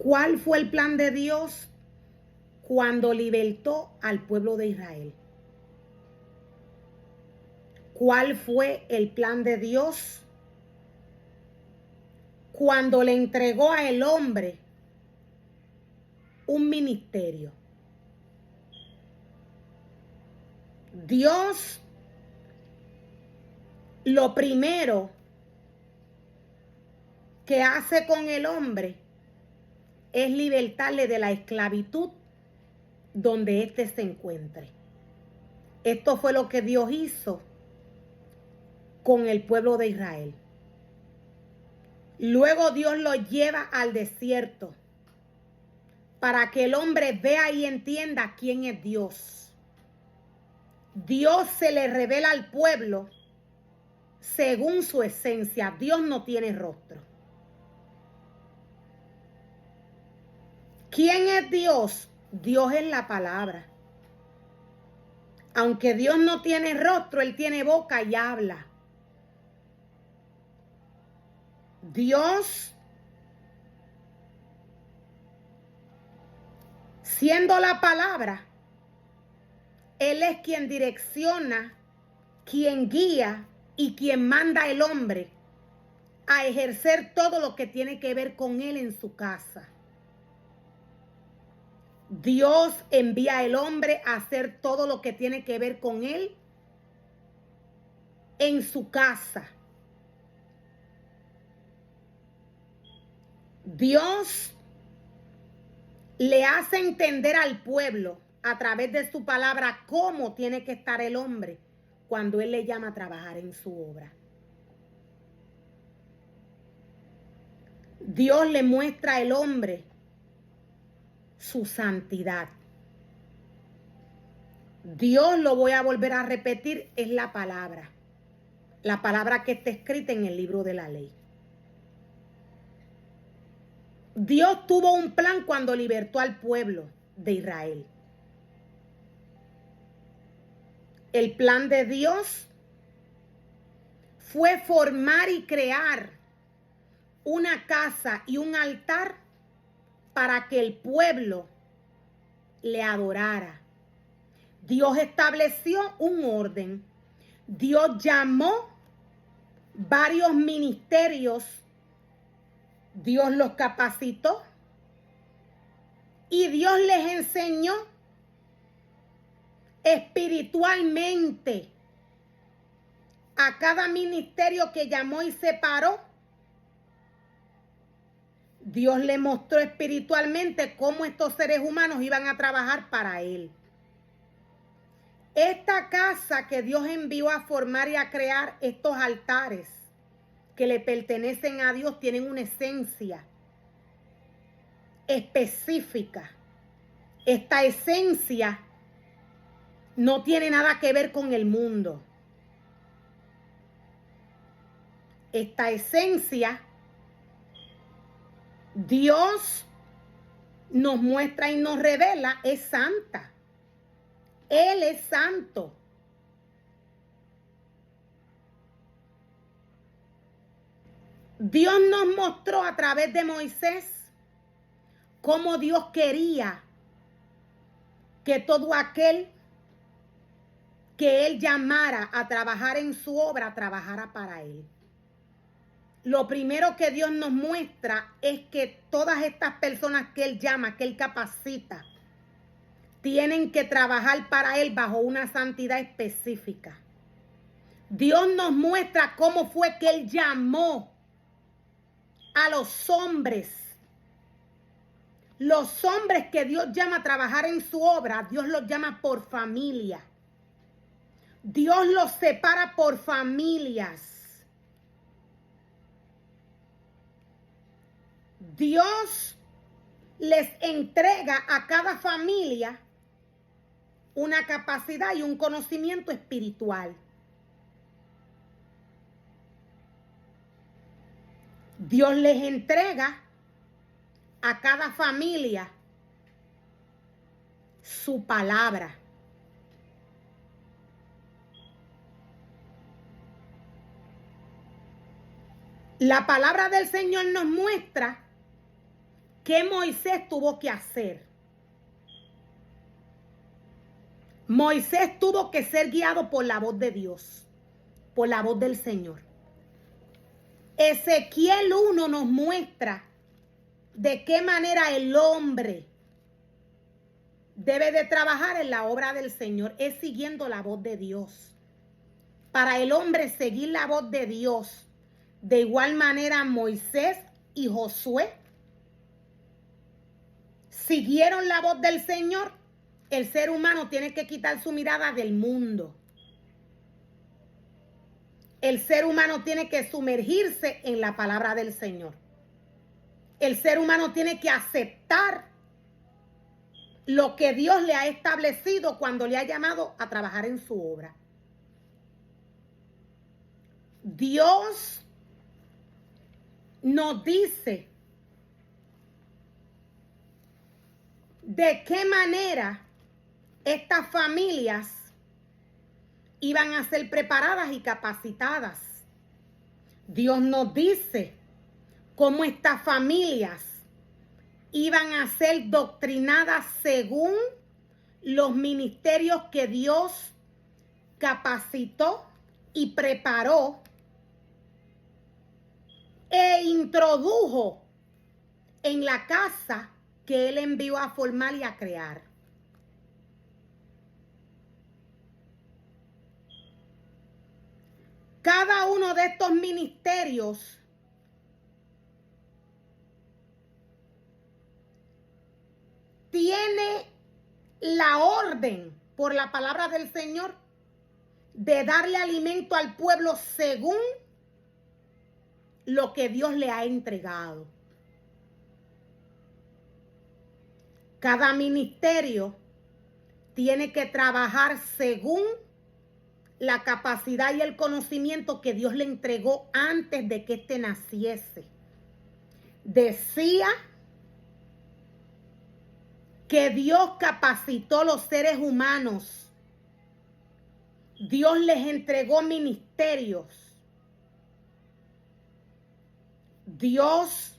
¿Cuál fue el plan de Dios cuando libertó al pueblo de Israel? ¿Cuál fue el plan de Dios cuando le entregó al hombre un ministerio? Dios, lo primero que hace con el hombre es libertarle de la esclavitud donde éste se encuentre. Esto fue lo que Dios hizo con el pueblo de Israel. Luego Dios lo lleva al desierto para que el hombre vea y entienda quién es Dios. Dios se le revela al pueblo según su esencia. Dios no tiene rostro. ¿Quién es Dios? Dios es la palabra. Aunque Dios no tiene rostro, Él tiene boca y habla. Dios, siendo la palabra, Él es quien direcciona, quien guía y quien manda al hombre a ejercer todo lo que tiene que ver con Él en su casa. Dios envía al hombre a hacer todo lo que tiene que ver con Él en su casa. Dios le hace entender al pueblo a través de su palabra cómo tiene que estar el hombre cuando Él le llama a trabajar en su obra. Dios le muestra al hombre su santidad. Dios, lo voy a volver a repetir, es la palabra que está escrita en el libro de la ley. Dios tuvo un plan cuando libertó al pueblo de Israel. El plan de Dios fue formar y crear una casa y un altar para que el pueblo le adorara. Dios estableció un orden. Dios llamó varios ministerios. Dios los capacitó. Y Dios les enseñó espiritualmente a cada ministerio que llamó y separó. Dios le mostró espiritualmente cómo estos seres humanos iban a trabajar para Él. Esta casa que Dios envió a formar y a crear, estos altares que le pertenecen a Dios, tienen una esencia específica. Esta esencia no tiene nada que ver con el mundo. Esta esencia, Dios nos muestra y nos revela, es santa. Él es santo. Dios nos mostró a través de Moisés cómo Dios quería que todo aquel que Él llamara a trabajar en su obra, trabajara para Él. Lo primero que Dios nos muestra es que todas estas personas que Él llama, que Él capacita, tienen que trabajar para Él bajo una santidad específica. Dios nos muestra cómo fue que Él llamó a los hombres. Los hombres que Dios llama a trabajar en su obra, Dios los llama por familia. Dios los separa por familias. Dios les entrega a cada familia una capacidad y un conocimiento espiritual. Dios les entrega a cada familia su palabra. La palabra del Señor nos muestra ¿qué Moisés tuvo que hacer? Moisés tuvo que ser guiado por la voz de Dios, por la voz del Señor. Ezequiel 1 nos muestra de qué manera el hombre debe de trabajar en la obra del Señor, es siguiendo la voz de Dios. Para el hombre seguir la voz de Dios, de igual manera Moisés y Josué siguieron la voz del Señor. El ser humano tiene que quitar su mirada del mundo. El ser humano tiene que sumergirse en la palabra del Señor. El ser humano tiene que aceptar lo que Dios le ha establecido cuando le ha llamado a trabajar en su obra. Dios nos dice de qué manera estas familias iban a ser preparadas y capacitadas. Dios nos dice cómo estas familias iban a ser doctrinadas según los ministerios que Dios capacitó y preparó e introdujo en la casa que Él envió a formar y a crear. Cada uno de estos ministerios tiene la orden por la palabra del Señor de darle alimento al pueblo según lo que Dios le ha entregado. Cada ministerio tiene que trabajar según la capacidad y el conocimiento que Dios le entregó antes de que éste naciese. Decía que Dios capacitó los seres humanos. Dios les entregó ministerios. Dios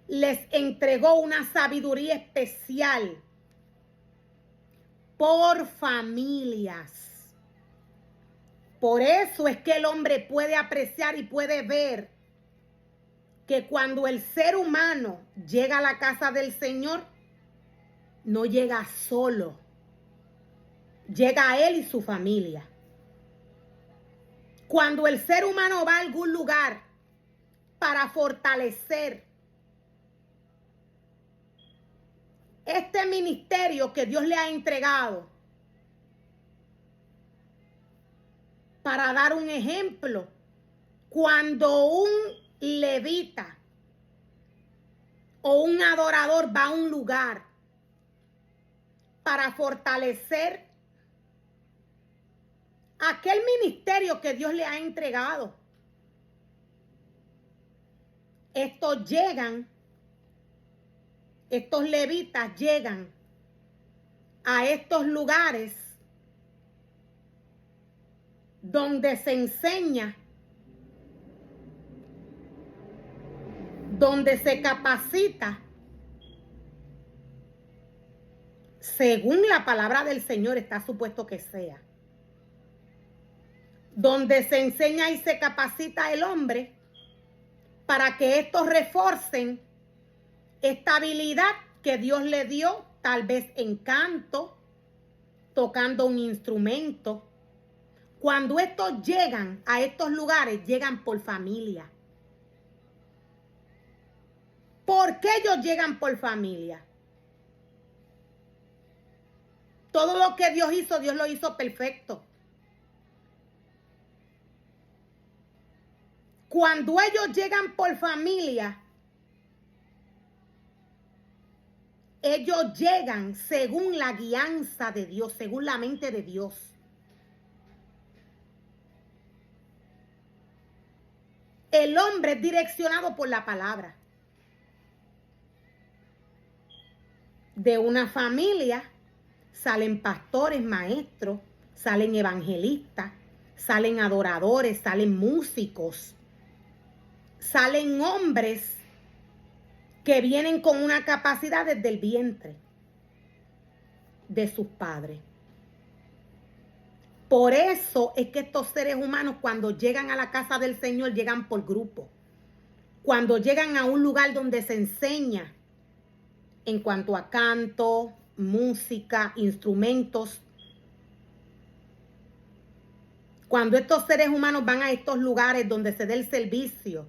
les entregó una sabiduría especial por familias. Por eso es que el hombre puede apreciar y puede ver que cuando el ser humano llega a la casa del Señor, no llega solo. Llega a él y su familia. Cuando el ser humano va a algún lugar para fortalecer este ministerio que Dios le ha entregado, para dar un ejemplo, cuando un levita o un adorador va a un lugar para fortalecer aquel ministerio que Dios le ha entregado, estos levitas llegan a estos lugares donde se enseña, donde se capacita, según la palabra del Señor está supuesto que sea. Donde se enseña y se capacita el hombre para que estos refuercen esta habilidad que Dios le dio, tal vez en canto, tocando un instrumento. Cuando estos llegan a estos lugares, llegan por familia. ¿Por qué ellos llegan por familia? Todo lo que Dios hizo, Dios lo hizo perfecto. Cuando ellos llegan por familia, ellos llegan según la guianza de Dios, según la mente de Dios. El hombre es direccionado por la palabra. De una familia salen pastores, maestros, salen evangelistas, salen adoradores, salen músicos, salen hombres que vienen con una capacidad desde el vientre de sus padres. Por eso es que estos seres humanos, cuando llegan a la casa del Señor, llegan por grupo. Cuando llegan a un lugar donde se enseña en cuanto a canto, música, instrumentos. Cuando estos seres humanos van a estos lugares donde se dé el servicio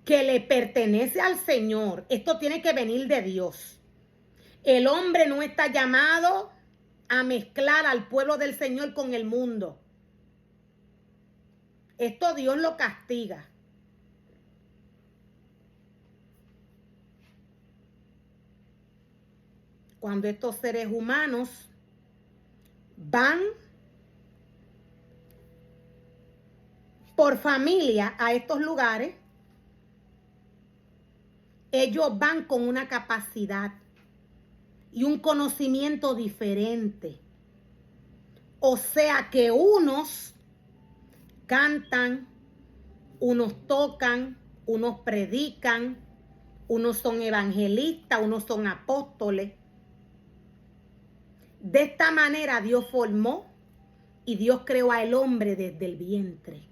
que le pertenece al Señor, esto tiene que venir de Dios. El hombre no está llamado a mezclar al pueblo del Señor con el mundo. Esto Dios lo castiga. Cuando estos seres humanos van por familia a estos lugares, ellos van con una capacidad y un conocimiento diferente. O sea que unos cantan, unos tocan, unos predican, unos son evangelistas, unos son apóstoles. De esta manera Dios formó y Dios creó al hombre desde el vientre.